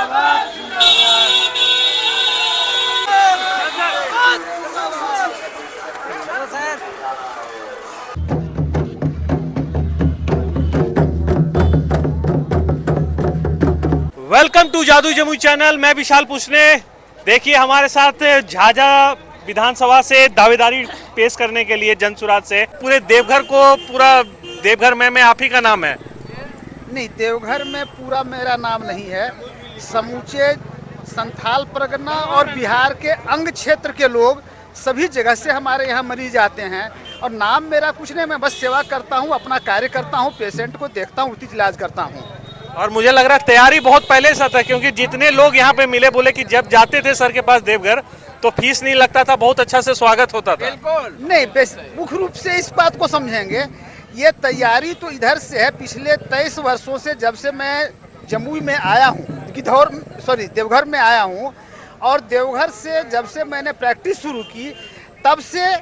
Welcome to जादू Jamui channel. मैं विशाल पूछने। देखिए हमारे साथ झाझा विधानसभा से दावेदारी पेश करने के लिए जनसुराज से पूरे देवघर को पूरा देवघर में आप ही का नाम है। नहीं, देवघर में पूरा मेरा नाम नहीं है। समूचे संथाल परगना और बिहार के अंग क्षेत्र के लोग सभी जगह से हमारे यहाँ मरीज आते हैं और नाम मेरा कुछ नहीं, मैं बस सेवा करता हूँ, अपना कार्य करता हूँ, पेशेंट को देखता हूँ, उचित इलाज करता हूँ। और मुझे लग रहा है तैयारी बहुत पहले से था, क्योंकि जितने लोग यहाँ पे मिले बोले कि जब जाते थे सर के पास देवघर तो फीस नहीं लगता था, बहुत अच्छा से स्वागत होता था। बिल्कुल नहीं, मुख्य रूप से इस बात को समझेंगे, ये तैयारी तो इधर से है। पिछले 23 वर्षों से जब से मैं जमुई में आया हूँ, देवघर में आया हूँ, और देवघर से जब से मैंने प्रैक्टिस शुरू की तब से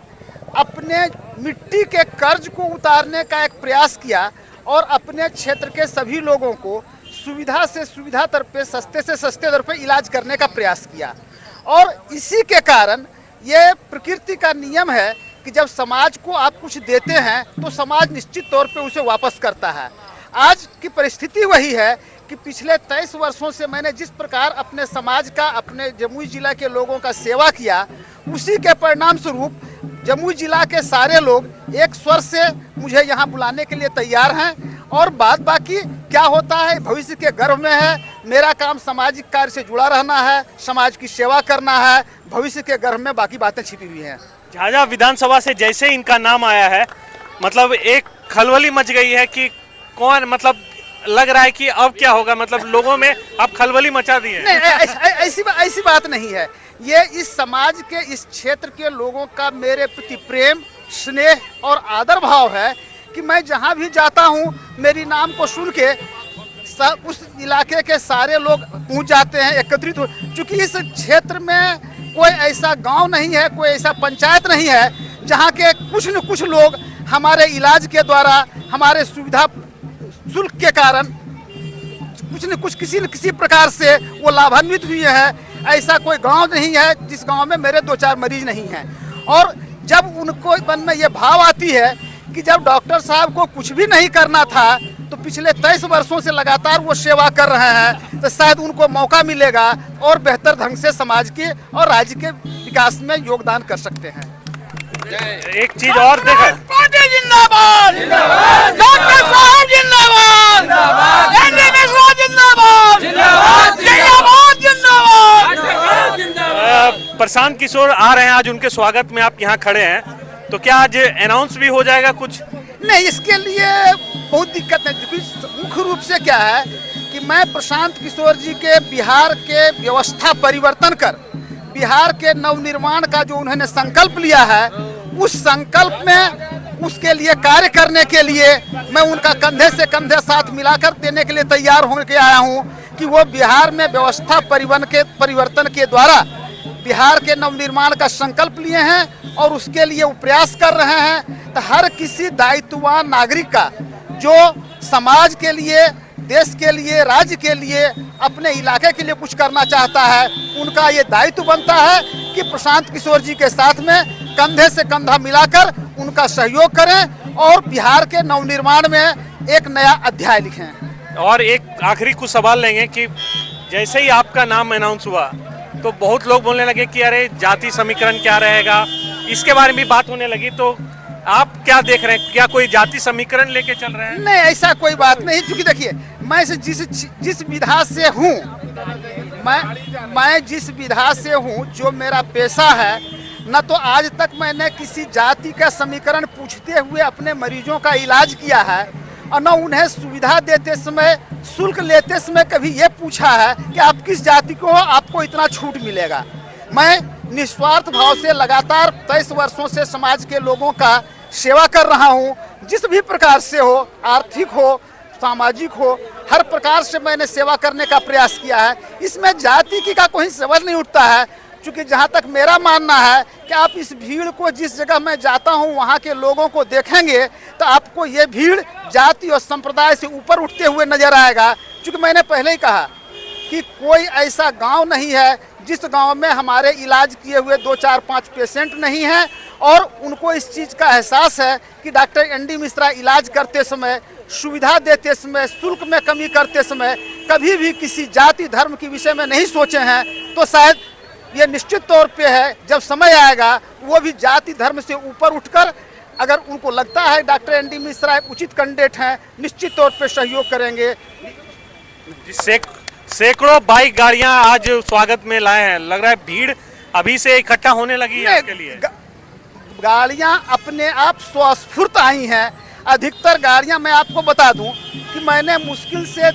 अपने मिट्टी के कर्ज को उतारने का एक प्रयास किया और अपने क्षेत्र के सभी लोगों को सुविधा से सुविधा दर पे, सस्ते से सस्ते दर पे इलाज करने का प्रयास किया। और इसी के कारण ये प्रकृति का नियम है कि जब समाज को आप कुछ देते हैं तो समाज निश्चित तौर पे उसे वापस करता है। आज की परिस्थिति वही है कि पिछले 23 वर्षों से मैंने जिस प्रकार अपने समाज का, अपने जमुई जिला के लोगों का सेवा किया, उसी के परिणाम स्वरूप जमुई जिला के सारे लोग एक स्वर से मुझे यहाँ बुलाने के लिए तैयार हैं। और बात बाकी क्या होता है भविष्य के गर्भ में है। मेरा काम सामाजिक कार्य से जुड़ा रहना है, समाज की सेवा करना है। भविष्य के गर्भ में बाकी बातें छिपी हुई हैं। झाझा विधानसभा से जैसे इनका नाम आया है, मतलब एक खलबली मच गई है कि कौन, मतलब लग रहा है कि अब क्या होगा, मतलब लोगों में अब खलबली मचा दी है। नहीं, ऐसी बात नहीं है। ये इस समाज के, इस क्षेत्र के लोगों का मेरे प्रति प्रेम, स्नेह और आदर भाव है कि मैं जहाँ भी जाता हूँ मेरी नाम को सुन के उस इलाके के सारे लोग पहुँच जाते हैं, एकत्रित हो। चूँकि इस क्षेत्र में कोई ऐसा गांव नहीं है, कोई ऐसा पंचायत नहीं है जहाँ के कुछ न कुछ लोग हमारे इलाज के द्वारा, हमारे सुविधा शुल्क के कारण कुछ न कुछ किसी न किसी प्रकार से वो लाभान्वित हुए हैं। ऐसा कोई गांव नहीं है जिस गांव में मेरे 2-4 मरीज नहीं हैं। और जब उनको मन में ये भाव आती है कि जब डॉक्टर साहब को कुछ भी नहीं करना था तो पिछले 23 वर्षों से लगातार वो सेवा कर रहे हैं, तो शायद उनको मौका मिलेगा और बेहतर ढंग से समाज के और राज्य के विकास में योगदान कर सकते हैं। एक चीज और देखा, जिंदाबाद, डॉक्टर साहब जिंदाबाद, प्रशांत किशोर आ रहे हैं आज, उनके स्वागत में आप यहाँ खड़े हैं, तो क्या आज अनाउंस भी हो जाएगा कुछ? नहीं, इसके लिए बहुत दिक्कत है। मुख्य रूप से क्या है कि मैं प्रशांत किशोर जी के बिहार के व्यवस्था परिवर्तन कर बिहार के नवनिर्माण का जो उन्होंने संकल्प लिया है, उस संकल्प में उसके लिए कार्य करने के लिए मैं उनका कंधे से कंधे साथ मिलाकर देने के लिए तैयार होकर आया हूं कि वो बिहार में व्यवस्था परिवर्तन के द्वारा बिहार के नवनिर्माण का संकल्प लिए हैं और उसके लिए वो प्रयास कर रहे हैं। तो हर किसी दायित्ववान नागरिक का जो समाज के लिए, देश के लिए, राज्य के लिए, अपने इलाके के लिए कुछ करना चाहता है, उनका ये दायित्व बनता है कि प्रशांत किशोर जी के साथ में कंधे से कंधा मिलाकर उनका सहयोग करें और बिहार के नवनिर्माण में एक नया अध्याय लिखें। और एक आखिरी कुछ सवाल लेंगे कि जैसे ही आपका नाम अनाउंस हुआ तो बहुत लोग बोलने लगे कि अरे जाति समीकरण क्या रहेगा, इसके बारे में बात होने लगी, तो आप क्या देख रहे हैं? क्या कोई जाति समीकरण लेके चल रहे हैं? नहीं, ऐसा कोई बात नहीं। क्योंकि देखिए, मैं जिस विधा से हूँ, मैं जिस विधा से हूँ, जो मेरा पेशा है, न तो आज तक मैंने किसी जाति का समीकरण पूछते हुए अपने मरीजों का इलाज किया है और न उन्हें सुविधा देते समय, शुल्क लेते समय कभी ये पूछा है कि आप किस जाति को हो, आपको इतना छूट मिलेगा। मैं निस्वार्थ भाव से लगातार 23 वर्षों से समाज के लोगों का सेवा कर रहा हूँ। जिस भी प्रकार से हो, आर्थिक हो, सामाजिक हो, हर प्रकार से मैंने सेवा करने का प्रयास किया है। इसमें जाति की का कोई सवाल नहीं उठता है। क्योंकि जहाँ तक मेरा मानना है कि आप इस भीड़ को, जिस जगह मैं जाता हूँ वहाँ के लोगों को देखेंगे तो आपको ये भीड़ जाति और संप्रदाय से ऊपर उठते हुए नजर आएगा। क्योंकि मैंने पहले ही कहा कि कोई ऐसा गांव नहीं है जिस गांव में हमारे इलाज किए हुए 2, 4, 5 पेशेंट नहीं हैं और उनको इस चीज़ का एहसास है कि डॉक्टर एनडी मिश्रा इलाज करते समय, सुविधा देते समय, शुल्क में कमी करते समय कभी भी किसी जाति धर्म के विषय में नहीं सोचे हैं। तो शायद ये निश्चित तौर पे है, जब समय आएगा वो भी जाति धर्म से ऊपर उठकर, अगर उनको लगता है डॉक्टर एनडी मिश्रा एक उचित कैंडिडेट हैं, निश्चित तौर पे सहयोग करेंगे। सैकड़ों बाइक गाड़ियां आज स्वागत में लाए हैं, लग रहा है भीड़ अभी से इकट्ठा होने लगी है आपके लिए। गाड़ियां अपने आप स्वस्फूर्त आई हैं। अधिकतर गाड़ियां, मैं आपको बता दूं कि मैंने मुश्किल से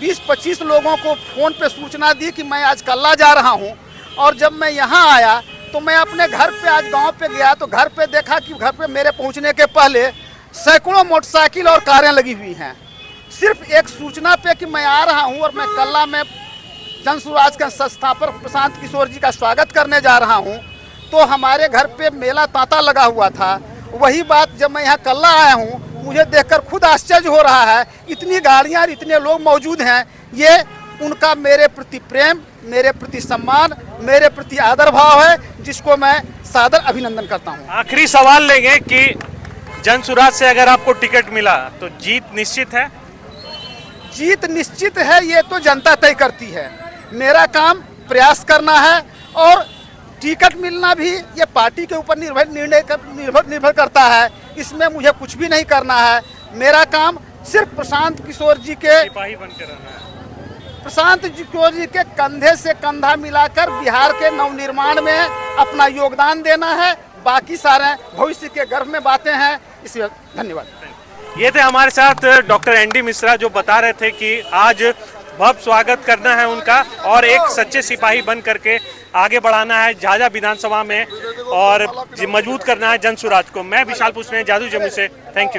20-25 लोगों को फ़ोन पे सूचना दी कि मैं आज कल्ला जा रहा हूं, और जब मैं यहां आया तो मैं अपने घर पे आज गांव पे गया तो घर पे देखा कि घर पे मेरे पहुंचने के पहले सैकड़ों मोटरसाइकिल और कारें लगी हुई हैं, सिर्फ एक सूचना पे कि मैं आ रहा हूं और मैं कल्ला में जन स्वराज के संस्थापक प्रशांत किशोर जी का स्वागत करने जा रहा हूं। तो हमारे घर पे मेला तांता लगा हुआ था। वही बात जब मैं यहाँ कल्ला आया हूँ, मुझे देखकर खुद आश्चर्य हो रहा है, इतनी गाड़ियाँ और इतने लोग मौजूद हैं। ये उनका मेरे प्रति प्रेम, मेरे प्रति सम्मान, मेरे प्रति आदर भाव है, जिसको मैं सादर अभिनंदन करता हूँ। आखिरी सवाल लेंगे कि जन स्वराज से अगर आपको टिकट मिला तो जीत निश्चित है? जीत निश्चित है, ये तो जनता तय करती है। मेरा काम प्रयास करना है और टिकट मिलना भी ये पार्टी के ऊपर निर्भर करता है। इसमें मुझे कुछ भी नहीं करना है। मेरा काम सिर्फ प्रशांत किशोर जी के सिपाही बन के रहना है। प्रशांत किशोर जी के कंधे से कंधा मिलाकर बिहार के नवनिर्माण में अपना योगदान देना है। बाकी सारे भविष्य के गर्भ में बातें हैं। इसलिए धन्यवाद। ये थे हमारे साथ डॉक्टर एनडी मिश्रा, जो बता रहे थे कि आज भव्य स्वागत करना है उनका और एक सच्चे सिपाही बन करके आगे बढ़ाना है झाझा विधानसभा में और मजबूत करना है जन स्वराज को। मैं विशाल पुष्णे, जादू जमुई से। Thank you.